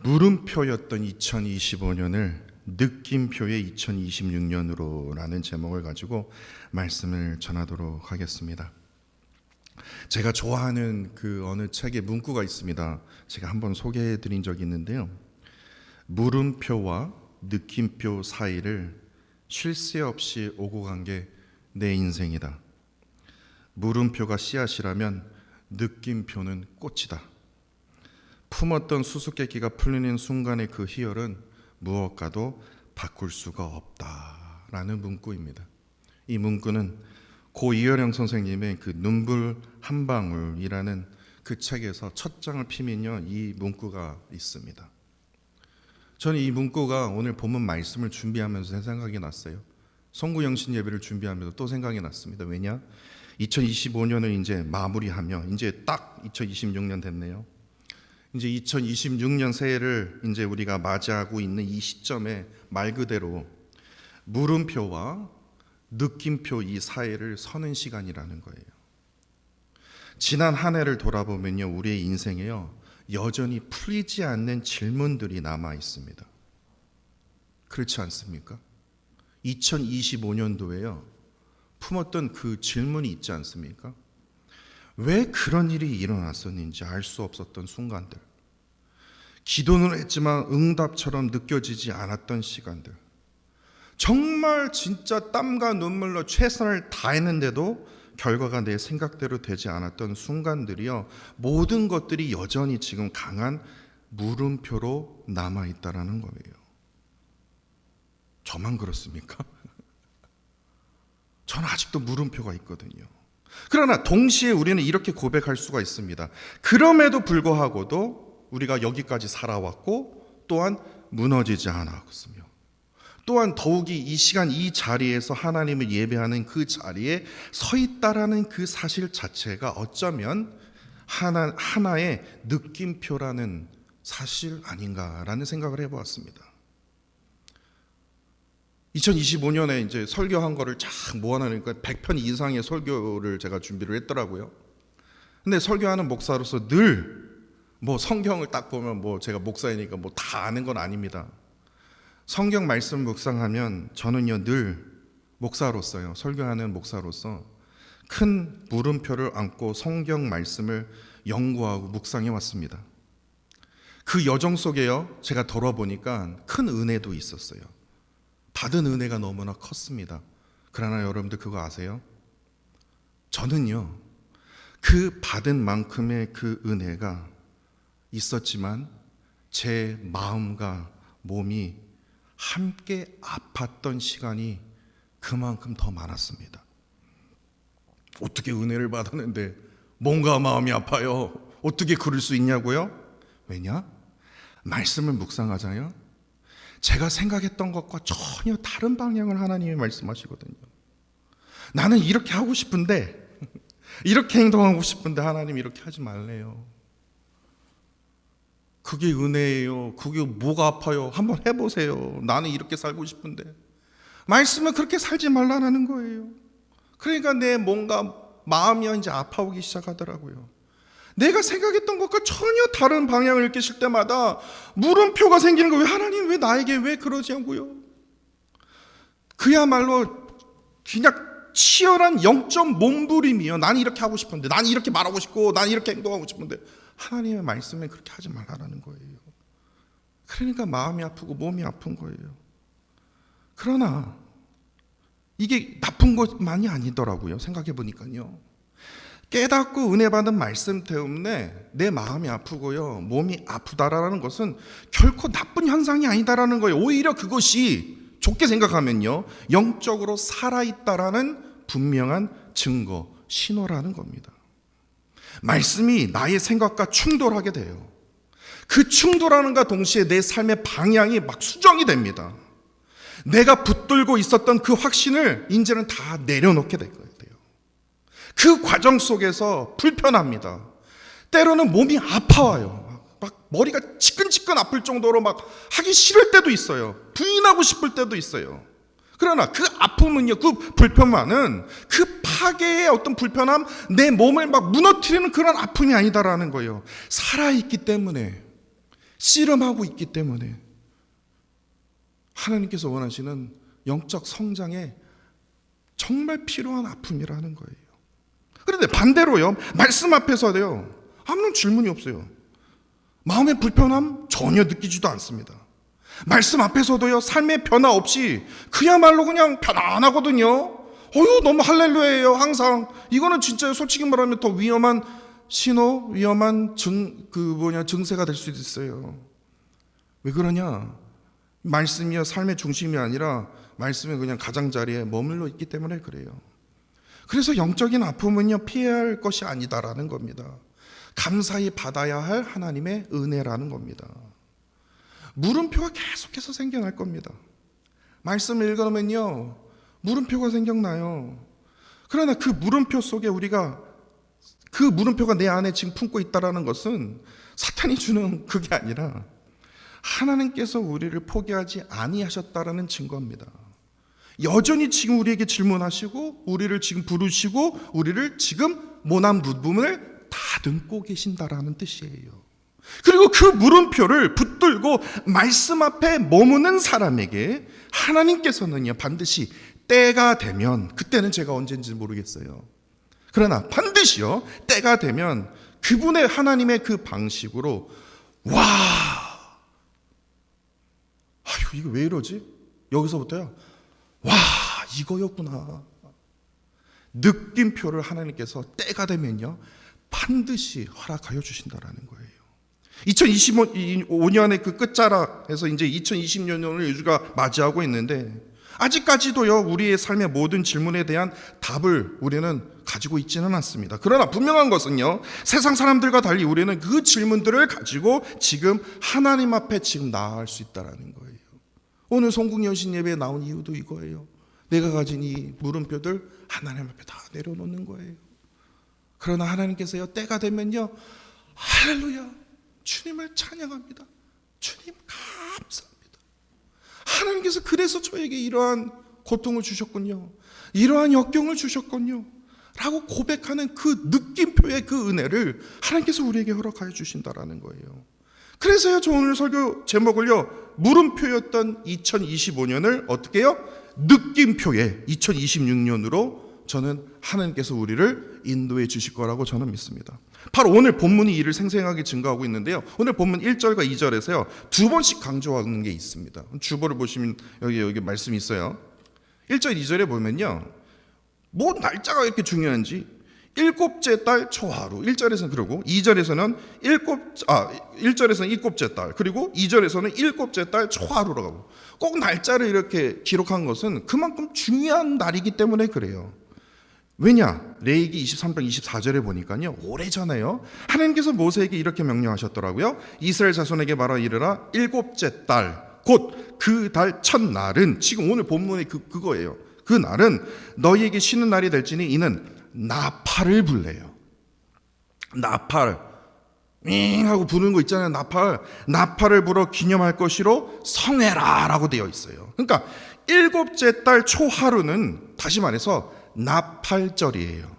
물음표였던 2025년을 느낌표의 2026년으로 라는 제목을 가지고 말씀을 전하도록 하겠습니다. 제가 좋아하는 그 어느 책의 문구가 있습니다. 제가 한번 소개해 드린 적이 있는데요. 물음표와 느낌표 사이를 쉴 새 없이 오고 간 게 내 인생이다. 물음표가 씨앗이라면 느낌표는 꽃이다. 품었던 수수께끼가 풀리는 순간의 그 희열은 무엇과도 바꿀 수가 없다라는 문구입니다. 이 문구는 고 이효령 선생님의 그 눈물 한 방울이라는 그 책에서 첫 장을 피면요, 이 문구가 있습니다. 저는 이 문구가 오늘 본문 말씀을 준비하면서 생각이 났어요. 성구영신 예배를 준비하면서 또 생각이 났습니다. 왜냐? 2025년을 이제 마무리하며 이제 딱 2026년 됐네요. 이제 2026년 새해를 이제 우리가 맞이하고 있는 이 시점에 말 그대로 물음표와 느낌표 이 사이를 서는 시간이라는 거예요. 지난 한 해를 돌아보면요, 우리의 인생에요, 여전히 풀리지 않는 질문들이 남아 있습니다. 그렇지 않습니까? 2025년도에요, 품었던 그 질문이 있지 않습니까? 왜 그런 일이 일어났었는지 알 수 없었던 순간들, 기도는 했지만 응답처럼 느껴지지 않았던 시간들, 정말 진짜 땀과 눈물로 최선을 다했는데도 결과가 내 생각대로 되지 않았던 순간들이요, 모든 것들이 여전히 지금 강한 물음표로 남아있다라는 거예요. 저만 그렇습니까? 저는 아직도 물음표가 있거든요. 그러나 동시에 우리는 이렇게 고백할 수가 있습니다. 그럼에도 불구하고도 우리가 여기까지 살아왔고 또한 무너지지 않았으며, 또한 더욱이 이 시간 이 자리에서 하나님을 예배하는 그 자리에 서 있다라는 그 사실 자체가 어쩌면 하나의 느낌표라는 사실 아닌가라는 생각을 해보았습니다. 2025년에 이제 설교한 거를 쫙 모아놓으니까 100편 이상의 설교를 제가 준비를 했더라고요. 근데 설교하는 목사로서 늘 뭐 성경을 딱 보면 뭐 제가 목사이니까 뭐 다 아는 건 아닙니다. 성경 말씀 묵상하면 저는요, 늘 목사로서요, 설교하는 목사로서 큰 물음표를 안고 성경 말씀을 연구하고 묵상해 왔습니다. 그 여정 속에요, 제가 돌아보니까 큰 은혜도 있었어요. 받은 은혜가 너무나 컸습니다. 그러나 여러분들 그거 아세요? 저는요, 그 받은 만큼의 그 은혜가 있었지만 제 마음과 몸이 함께 아팠던 시간이 그만큼 더 많았습니다. 어떻게 은혜를 받았는데 뭔가 마음이 아파요? 어떻게 그럴 수 있냐고요? 왜냐? 말씀을 묵상하잖아요, 제가 생각했던 것과 전혀 다른 방향을 하나님이 말씀하시거든요. 나는 이렇게 하고 싶은데, 이렇게 행동하고 싶은데 하나님이 이렇게 하지 말래요. 그게 은혜예요. 그게 뭐가 아파요? 한번 해보세요. 나는 이렇게 살고 싶은데. 말씀은 그렇게 살지 말라는 거예요. 그러니까 내 뭔가 마음이 이제 아파오기 시작하더라고요. 내가 생각했던 것과 전혀 다른 방향을 읽으실 때마다 물음표가 생기는 거예요. 하나님 왜 나에게 왜 그러냐고요. 그야말로 그냥 치열한 영적 몸부림이요. 난 이렇게 하고 싶은데, 난 이렇게 말하고 싶고, 난 이렇게 행동하고 싶은데 하나님의 말씀에 그렇게 하지 말라는 거예요. 그러니까 마음이 아프고 몸이 아픈 거예요. 그러나 이게 나쁜 것만이 아니더라고요. 생각해 보니까요, 깨닫고 은혜 받은 말씀 때문에 내 마음이 아프고요, 몸이 아프다라는 것은 결코 나쁜 현상이 아니다라는 거예요. 오히려 그것이 좋게 생각하면요, 영적으로 살아있다라는 분명한 증거, 신호라는 겁니다. 말씀이 나의 생각과 충돌하게 돼요. 그 충돌하는가 동시에 내 삶의 방향이 막 수정이 됩니다. 내가 붙들고 있었던 그 확신을 이제는 다 내려놓게 될 거예요. 그 과정 속에서 불편합니다. 때로는 몸이 아파와요. 막 머리가 지끈지끈 아플 정도로 막 하기 싫을 때도 있어요. 부인하고 싶을 때도 있어요. 그러나 그 아픔은요, 그 불편만은 그 파괴의 어떤 불편함, 내 몸을 막 무너뜨리는 그런 아픔이 아니다라는 거예요. 살아있기 때문에 씨름하고 있기 때문에 하나님께서 원하시는 영적 성장에 정말 필요한 아픔이라는 거예요. 그런데 반대로요, 말씀 앞에서도요, 아무런 질문이 없어요. 마음의 불편함 전혀 느끼지도 않습니다. 말씀 앞에서도요, 삶의 변화 없이 그야말로 그냥 편안하거든요. 너무 할렐루야예요, 항상. 이거는 진짜 솔직히 말하면 더 위험한 신호, 위험한 증세가 될 수도 있어요. 왜 그러냐? 말씀이요, 삶의 중심이 아니라 말씀이 그냥 가장자리에 머물러 있기 때문에 그래요. 그래서 영적인 아픔은요, 피해야 할 것이 아니다라는 겁니다. 감사히 받아야 할 하나님의 은혜라는 겁니다. 물음표가 계속해서 생겨날 겁니다. 말씀을 읽으면요, 물음표가 생겨나요. 그러나 그 물음표 속에 우리가 그 물음표가 내 안에 지금 품고 있다는 것은 사탄이 주는 그게 아니라 하나님께서 우리를 포기하지 아니하셨다라는 증거입니다. 여전히 지금 우리에게 질문하시고 우리를 지금 부르시고 우리를 지금 모난 부분을 다듬고 계신다라는 뜻이에요. 그리고 그 물음표를 붙들고 말씀 앞에 머무는 사람에게 하나님께서는요, 반드시 때가 되면, 그때는 제가 언제인지 모르겠어요. 그러나 반드시요, 때가 되면 그분의 하나님의 그 방식으로 이거 왜 이러지? 여기서부터요, 이거였구나. 느낌표를 하나님께서 때가 되면요, 반드시 허락하여 주신다라는 거예요. 2025년의 그 끝자락에서 이제 2020년을 우리가 맞이하고 있는데, 아직까지도요, 우리의 삶의 모든 질문에 대한 답을 우리는 가지고 있지는 않습니다. 그러나 분명한 것은요, 세상 사람들과 달리 우리는 그 질문들을 가지고 지금 하나님 앞에 지금 나아갈 수 있다는 거예요. 오늘 성국연신 예배에 나온 이유도 이거예요. 내가 가진 이 물음표들 하나님 앞에 다 내려놓는 거예요. 그러나 하나님께서요, 때가 되면요, 할렐루야, 주님을 찬양합니다. 주님 감사합니다. 하나님께서 그래서 저에게 이러한 고통을 주셨군요, 이러한 역경을 주셨군요 라고 고백하는 그 느낌표의 그 은혜를 하나님께서 우리에게 허락하여 주신다라는 거예요. 그래서요, 저 오늘 설교 제목을요, 물음표였던 2025년을 어떻게 해요? 느낌표의 2026년으로 저는 하나님께서 우리를 인도해 주실 거라고 저는 믿습니다. 바로 오늘 본문이 이를 생생하게 증거하고 있는데요, 오늘 본문 1절과 2절에서요 두 번씩 강조하는 게 있습니다. 주보를 보시면 여기 말씀이 있어요. 1절 2절에 보면요, 뭐 날짜가 이렇게 중요한지, 일곱째 달 초하루, 1절에서는 그러고 2절에서는 1절에서는 일곱째 달, 그리고 2절에서는 일곱째 달 초하루라고 꼭 날짜를 이렇게 기록한 것은 그만큼 중요한 날이기 때문에 그래요. 왜냐? 레위기 23장 24절에 보니까요, 오래전에요, 하나님께서 모세에게 이렇게 명령하셨더라고요. 이스라엘 자손에게 말하 이르라, 일곱째 달 곧 그 달 첫날은, 지금 오늘 본문의 그거예요. 그 날은 너희에게 쉬는 날이 될지니 이는 나팔을 불래요. 나팔 하고 부르는 거 있잖아요. 나팔을 불어 기념할 것이로 성회라 라고 되어 있어요. 그러니까 일곱째 달 초하루는 다시 말해서 나팔절이에요.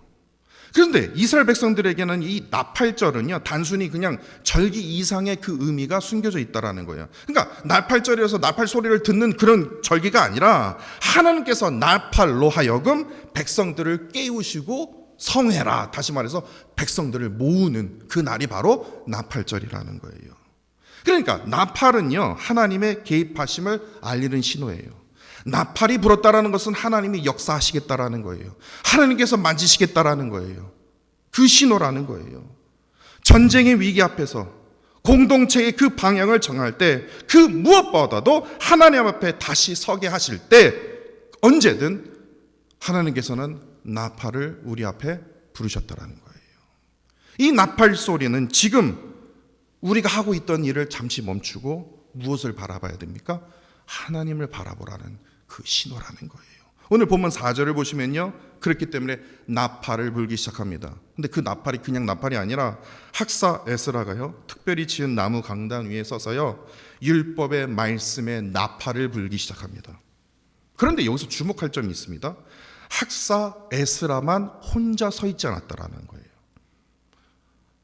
그런데 이스라엘 백성들에게는 이 나팔절은요, 단순히 그냥 절기 이상의 그 의미가 숨겨져 있다라는 거예요. 그러니까 나팔절이라서 나팔 소리를 듣는 그런 절기가 아니라 하나님께서 나팔로 하여금 백성들을 깨우시고 성회라, 다시 말해서 백성들을 모으는 그 날이 바로 나팔절이라는 거예요. 그러니까 나팔은요, 하나님의 개입하심을 알리는 신호예요. 나팔이 불었다라는 것은 하나님이 역사하시겠다라는 거예요. 하나님께서 만지시겠다라는 거예요. 그 신호라는 거예요. 전쟁의 위기 앞에서 공동체의 그 방향을 정할 때, 그 무엇보다도 하나님 앞에 다시 서게 하실 때 언제든 하나님께서는 나팔을 우리 앞에 부르셨다라는 거예요. 이 나팔 소리는 지금 우리가 하고 있던 일을 잠시 멈추고 무엇을 바라봐야 됩니까? 하나님을 바라보라는 그 신호라는 거예요. 오늘 본문 4절을 보시면요, 그렇기 때문에 나팔을 불기 시작합니다. 근데 그 나팔이 그냥 나팔이 아니라 학사 에스라가요, 특별히 지은 나무 강단 위에 서서요, 율법의 말씀에 나팔을 불기 시작합니다. 그런데 여기서 주목할 점이 있습니다. 학사 에스라만 혼자 서 있지 않았다라는 거예요.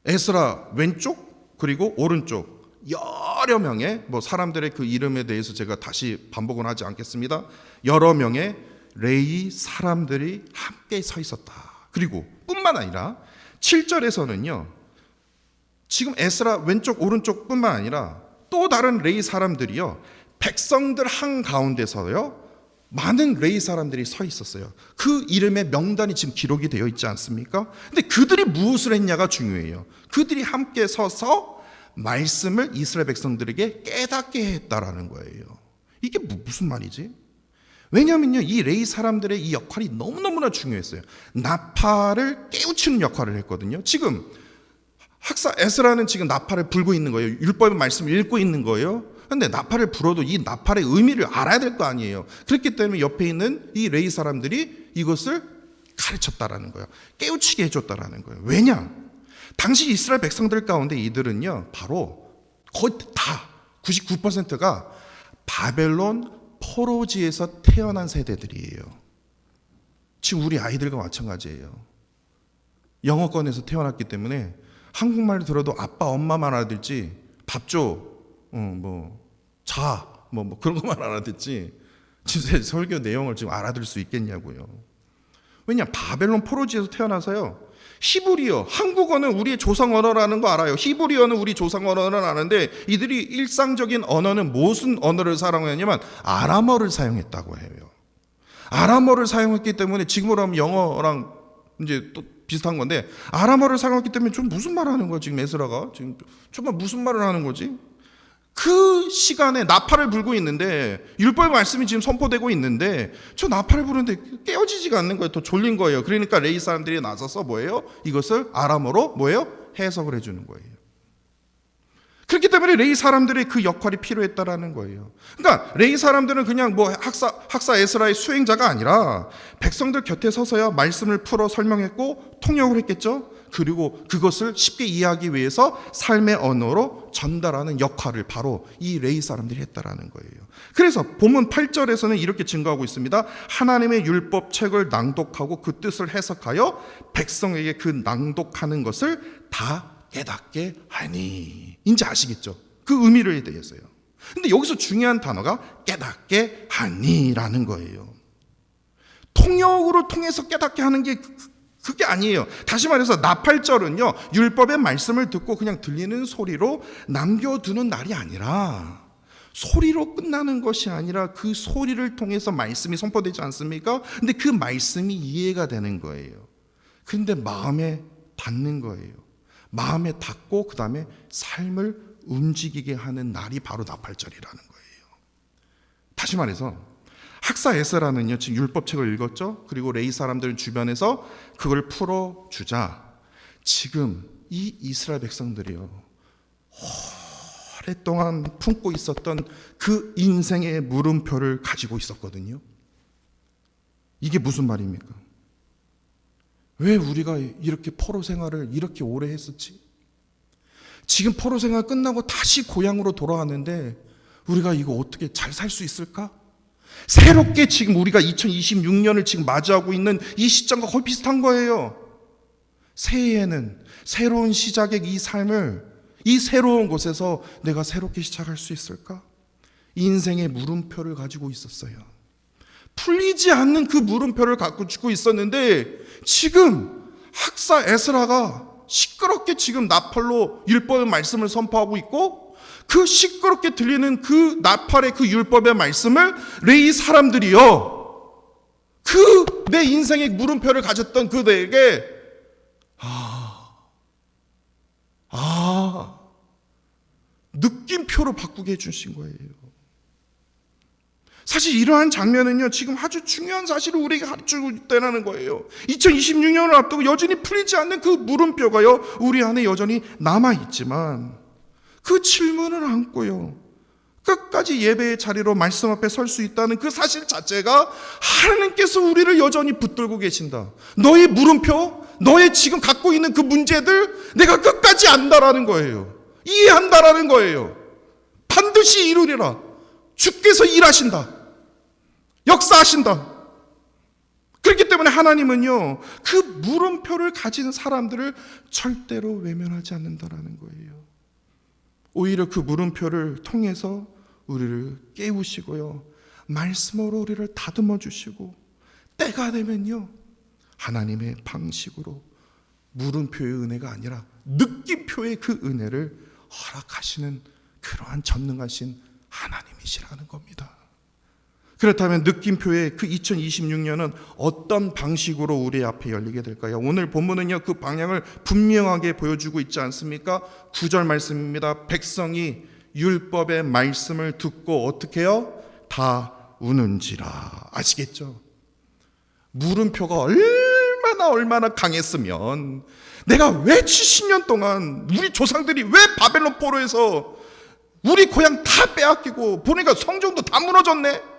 에스라 왼쪽 그리고 오른쪽 여러 명의 사람들의 그 이름에 대해서 제가 다시 반복은 하지 않겠습니다. 여러 명의 레위 사람들이 함께 서 있었다. 그리고 뿐만 아니라 7절에서는요, 지금 에스라 왼쪽 오른쪽 뿐만 아니라 또 다른 레위 사람들이요, 백성들 한가운데서요 많은 레위 사람들이 서 있었어요. 그 이름의 명단이 지금 기록이 되어 있지 않습니까? 근데 그들이 무엇을 했냐가 중요해요. 그들이 함께 서서 말씀을 이스라엘 백성들에게 깨닫게 했다라는 거예요. 이게 무슨 말이지? 왜냐하면요, 이 레위 사람들의 이 역할이 너무너무나 중요했어요. 나팔을 깨우치는 역할을 했거든요. 지금 학사 에스라는 지금 나팔을 불고 있는 거예요. 율법의 말씀을 읽고 있는 거예요. 그런데 나팔을 불어도 이 나팔의 의미를 알아야 될 거 아니에요. 그렇기 때문에 옆에 있는 이 레위 사람들이 이것을 가르쳤다라는 거예요. 깨우치게 해줬다라는 거예요. 왜냐? 당시 이스라엘 백성들 가운데 이들은요, 바로 거의 다 99%가 바벨론 포로지에서 태어난 세대들이에요. 지금 우리 아이들과 마찬가지예요. 영어권에서 태어났기 때문에 한국말 들어도 아빠 엄마만 알아듣지, 밥 줘, 자, 그런 것만 알아듣지 지금 설교 내용을 지금 알아들 수 있겠냐고요. 왜냐? 바벨론 포로지에서 태어나서요, 히브리어, 한국어는 우리의 조상 언어라는 거 알아요. 히브리어는 우리 조상 언어는 아는데 이들이 일상적인 언어는 무슨 언어를 사용했냐면 아람어를 사용했다고 해요. 아람어를 사용했기 때문에 지금으로 하면 영어랑 이제 또 비슷한 건데, 아람어를 사용했기 때문에 좀 무슨 말 하는 거야 지금 에스라가? 지금 정말 무슨 말을 하는 거지? 그 시간에 나팔을 불고 있는데, 율법의 말씀이 지금 선포되고 있는데 저 나팔을 부르는데 깨어지지가 않는 거예요. 또 졸린 거예요. 그러니까 레위 사람들이 나서서 뭐예요? 이것을 아람어로 뭐예요? 해석을 해주는 거예요. 그렇기 때문에 레위 사람들의 그 역할이 필요했다라는 거예요. 그러니까 레위 사람들은 그냥 학사 에스라의 수행자가 아니라 백성들 곁에 서서야 말씀을 풀어 설명했고 통역을 했겠죠. 그리고 그것을 쉽게 이해하기 위해서 삶의 언어로 전달하는 역할을 바로 이 레위 사람들이 했다라는 거예요. 그래서 본문 8절에서는 이렇게 증거하고 있습니다. 하나님의 율법 책을 낭독하고 그 뜻을 해석하여 백성에게 그 낭독하는 것을 다 깨닫게 하니. 이제 아시겠죠? 그 의미를 대해서요. 근데 여기서 중요한 단어가 깨닫게 하니라는 거예요. 통역으로 통해서 깨닫게 하는 게 그게 아니에요. 다시 말해서 나팔절은요, 율법의 말씀을 듣고 그냥 들리는 소리로 남겨두는 날이 아니라, 소리로 끝나는 것이 아니라 그 소리를 통해서 말씀이 선포되지 않습니까? 근데 그 말씀이 이해가 되는 거예요. 근데 마음에 닿는 거예요. 마음에 닿고 그 다음에 삶을 움직이게 하는 날이 바로 나팔절이라는 거예요. 다시 말해서 학사 에스라는요, 지금 율법책을 읽었죠. 그리고 레위 사람들 주변에서 그걸 풀어주자 지금 이 이스라엘 백성들이요, 오랫동안 품고 있었던 그 인생의 물음표를 가지고 있었거든요. 이게 무슨 말입니까? 왜 우리가 이렇게 포로 생활을 이렇게 오래 했었지? 지금 포로 생활 끝나고 다시 고향으로 돌아왔는데 우리가 이거 어떻게 잘 살 수 있을까? 새롭게 지금 우리가 2026년을 지금 맞이하고 있는 이 시점과 거의 비슷한 거예요. 새해에는 새로운 시작의 이 삶을, 이 새로운 곳에서 내가 새롭게 시작할 수 있을까? 인생의 물음표를 가지고 있었어요. 풀리지 않는 그 물음표를 갖고 있었는데 지금 학사 에스라가 시끄럽게 지금 나팔로 율법의 말씀을 선포하고 있고, 그 시끄럽게 들리는 그 나팔의 그 율법의 말씀을 레위 사람들이요, 그 내 인생의 물음표를 가졌던 그들에게 느낌표로 바꾸게 해주신 거예요. 사실 이러한 장면은요, 지금 아주 중요한 사실을 우리에게 가르치고 있다는 거예요. 2026년을 앞두고 여전히 풀리지 않는 그 물음표가요, 우리 안에 여전히 남아있지만 그 질문을 안고요, 끝까지 예배의 자리로 말씀 앞에 설 수 있다는 그 사실 자체가 하나님께서 우리를 여전히 붙들고 계신다. 너의 물음표, 너의 지금 갖고 있는 그 문제들 내가 끝까지 안다라는 거예요. 이해한다라는 거예요. 반드시 이루리라. 주께서 일하신다. 역사하신다. 그렇기 때문에 하나님은요, 그 물음표를 가진 사람들을 절대로 외면하지 않는다라는 거예요. 오히려 그 물음표를 통해서 우리를 깨우시고요, 말씀으로 우리를 다듬어 주시고, 때가 되면요 하나님의 방식으로 물음표의 은혜가 아니라 느낌표의 그 은혜를 허락하시는 그러한 전능하신 하나님이시라는 겁니다. 그렇다면 느낌표의 그 2026년은 어떤 방식으로 우리 앞에 열리게 될까요? 오늘 본문은요 그 방향을 분명하게 보여주고 있지 않습니까? 9절 말씀입니다. 백성이 율법의 말씀을 듣고 어떻게 해요? 다 우는지라. 아시겠죠? 물음표가 얼마나 강했으면, 내가 왜 70년 동안 우리 조상들이 왜 바벨론 포로에서 우리 고향 다 빼앗기고, 보니까 성전도 다 무너졌네,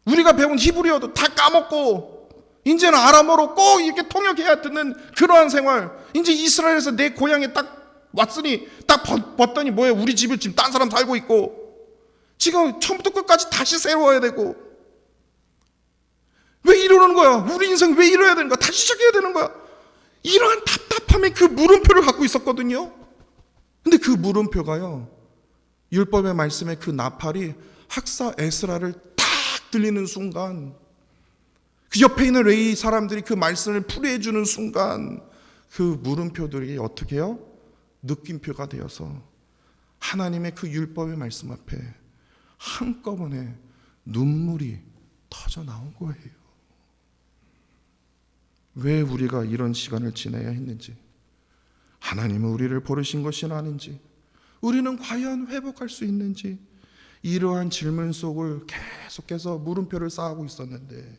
우리가 배운 히브리어도 다 까먹고 이제는 아람어로 꼭 이렇게 통역해야 듣는 그러한 생활, 이제 이스라엘에서 내 고향에 딱 왔으니 딱 봤더니 뭐예요? 우리 집에 지금 딴 사람 살고 있고, 지금 처음부터 끝까지 다시 세워야 되고, 왜 이러는 거야? 우리 인생 왜 이래야 되는 거야? 다시 시작해야 되는 거야? 이러한 답답함에 그 물음표를 갖고 있었거든요. 근데 그 물음표가요, 율법의 말씀의 그 나팔이 학사 에스라를 딱 들리는 순간, 그 옆에 있는 레위 사람들이 그 말씀을 풀이해 주는 순간, 그 물음표들이 어떻게 해요? 느낌표가 되어서 하나님의 그 율법의 말씀 앞에 한꺼번에 눈물이 터져 나온 거예요. 왜 우리가 이런 시간을 지내야 했는지, 하나님은 우리를 버리신 것이 아닌지, 우리는 과연 회복할 수 있는지, 이러한 질문 속을 계속해서 물음표를 쌓고 있었는데,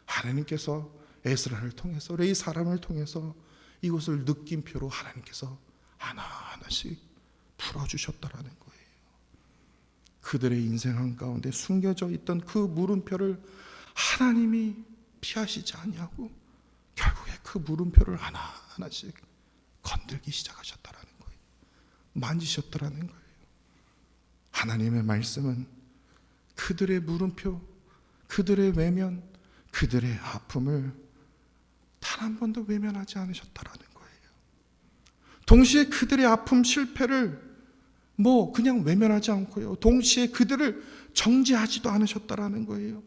하나님께서 에스라를 통해서, 레위 사람을 통해서 이것을 느낌표로 하나님께서 하나하나씩 풀어주셨다라는 거예요. 그들의 인생 한가운데 숨겨져 있던 그 물음표를 하나님이 피하시지 아니하고 결국에 그 물음표를 하나하나씩 건들기 시작하셨다라는 거예요. 만지셨다라는 거예요. 하나님의 말씀은 그들의 물음표, 그들의 외면, 그들의 아픔을 단 한 번도 외면하지 않으셨다라는 거예요. 동시에 그들의 아픔, 실패를 그냥 외면하지 않고요, 동시에 그들을 정죄하지도 않으셨다라는 거예요.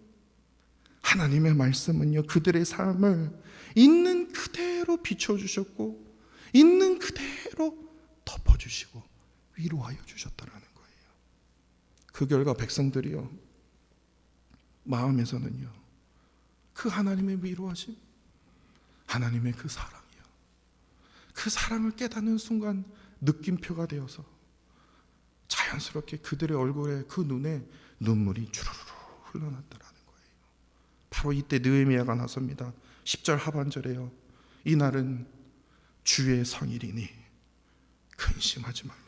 하나님의 말씀은요, 그들의 삶을 있는 그대로 비춰주셨고, 있는 그대로 덮어주시고 위로하여 주셨다라는 거예요. 그 결과 백성들이요, 마음에서는요, 그 하나님의 위로하심, 하나님의 그 사랑이요, 그 사랑을 깨닫는 순간 느낌표가 되어서 자연스럽게 그들의 얼굴에, 그 눈에 눈물이 주르르 흘러났다라는 거예요. 바로 이때 느헤미야가 나섭니다. 10절 하반절에요, 이날은 주의 성일이니 근심하지 말라.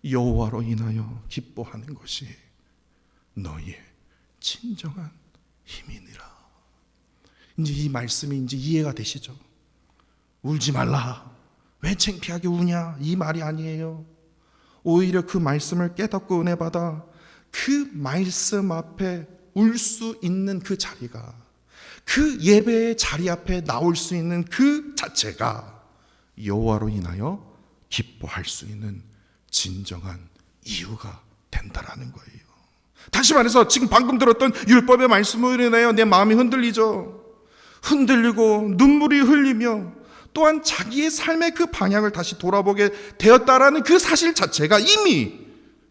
여호와로 인하여 기뻐하는 것이 너희의 진정한 힘이니라. 이제 이 말씀이 이제 이해가 되시죠? 울지 말라, 왜 창피하게 우냐, 이 말이 아니에요. 오히려 그 말씀을 깨닫고 은혜 받아 그 말씀 앞에 울 수 있는 그 자리가, 그 예배의 자리 앞에 나올 수 있는 그 자체가 여호와로 인하여 기뻐할 수 있는 진정한 이유가 된다라는 거예요. 다시 말해서 지금 방금 들었던 율법의 말씀으로 인하여 내 마음이 흔들리죠. 흔들리고 눈물이 흘리며, 또한 자기의 삶의 그 방향을 다시 돌아보게 되었다라는 그 사실 자체가 이미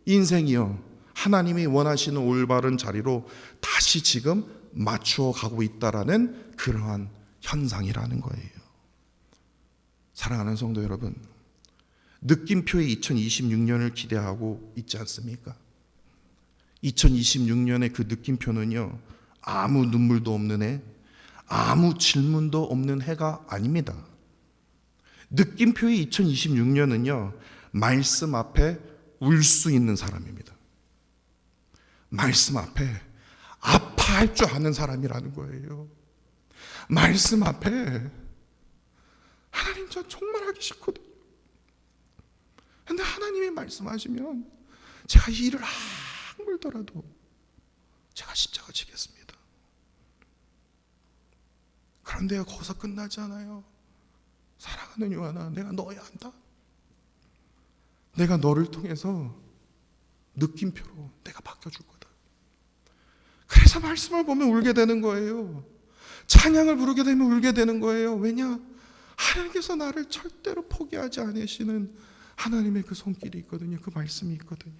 인생이요, 하나님이 원하시는 올바른 자리로 다시 지금 맞추어 가고 있다라는 그러한 현상이라는 거예요. 사랑하는 성도 여러분, 느낌표의 2026년을 기대하고 있지 않습니까? 2026년의 그 느낌표는요, 아무 눈물도 없는 해, 아무 질문도 없는 해가 아닙니다. 느낌표의 2026년은요, 말씀 앞에 울 수 있는 사람입니다. 말씀 앞에 아파할 줄 아는 사람이라는 거예요. 말씀 앞에 하나님, 저 정말 하기 싫거든요. 근데 하나님이 말씀하시면 제가 이 일을 악물더라도 제가 십자가 지겠습니다. 그런데 거기서 끝나지 않아요. 사랑하는 요한아, 내가 넣어야 한다. 내가 너를 통해서 느낌표로 내가 바뀌어줄 거다. 그래서 말씀을 보면 울게 되는 거예요. 찬양을 부르게 되면 울게 되는 거예요. 왜냐? 하나님께서 나를 절대로 포기하지 않으시는 하나님의 그 손길이 있거든요. 그 말씀이 있거든요.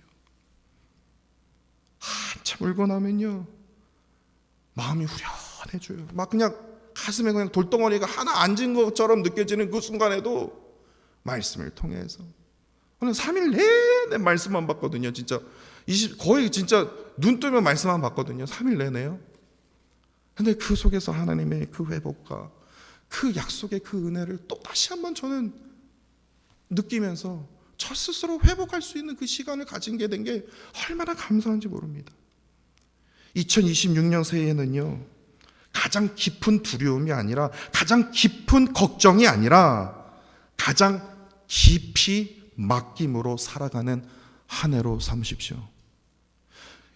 한참 울고 나면요, 마음이 후련해져요. 막 그냥 가슴에 그냥 돌덩어리가 하나 앉은 것처럼 느껴지는 그 순간에도 말씀을 통해서 저는 3일 내내 말씀만 봤거든요. 진짜 거의 진짜 눈 뜨면 말씀만 봤거든요. 3일 내내요. 근데 그 속에서 하나님의 그 회복과 그 약속의 그 은혜를 또 다시 한번 저는 느끼면서 저 스스로 회복할 수 있는 그 시간을 가진 게 된 게 얼마나 감사한지 모릅니다. 2026년 새해에는요, 가장 깊은 두려움이 아니라, 가장 깊은 걱정이 아니라 가장 깊이 맡김으로 살아가는 한 해로 삼으십시오.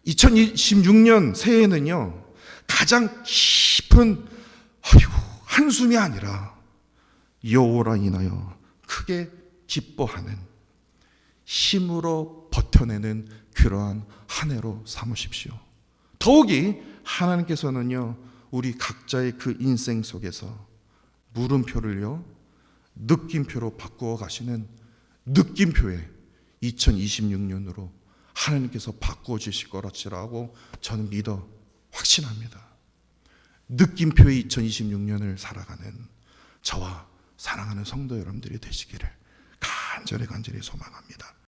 2026년 새해에는요, 가장 깊은 한숨이 아니라 여호와로 인하여 크게 기뻐하는, 힘으로 버텨내는 그러한 한 해로 삼으십시오. 더욱이 하나님께서는요, 우리 각자의 그 인생 속에서 물음표를요, 느낌표로 바꾸어 가시는 느낌표의 2026년으로 하나님께서 바꾸어 주실 거라고 저는 믿어 확신합니다. 느낌표의 2026년을 살아가는 저와 사랑하는 성도 여러분들이 되시기를 간절히 소망합니다.